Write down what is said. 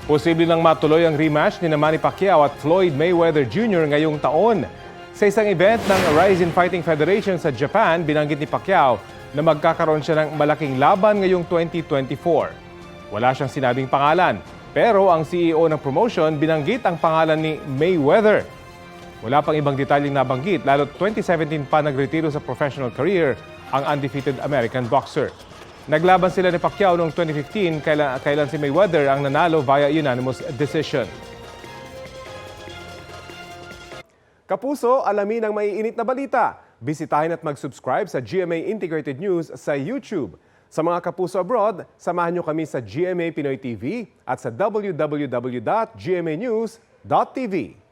Posible nang matuloy ang rematch ni Manny Pacquiao at Floyd Mayweather Jr. ngayong taon. Sa isang event ng Rise in Fighting Federation sa Japan, binanggit ni Pacquiao na magkakaroon siya ng malaking laban ngayong 2024. Wala siyang sinabing pangalan, pero ang CEO ng promotion binanggit ang pangalan ni Mayweather. Wala pang ibang detalyeng nabanggit, lalo't 2017 pa nagretiro sa professional career ang undefeated American boxer. Naglaban sila ni Pacquiao noong 2015 kailan si Mayweather ang nanalo via unanimous decision. Kapuso, alamin ang maiinit na balita. Bisitahin at mag-subscribe sa GMA Integrated News sa YouTube. Sa mga kapuso abroad, samahan niyo kami sa GMA Pinoy TV at sa www.gmanews.tv.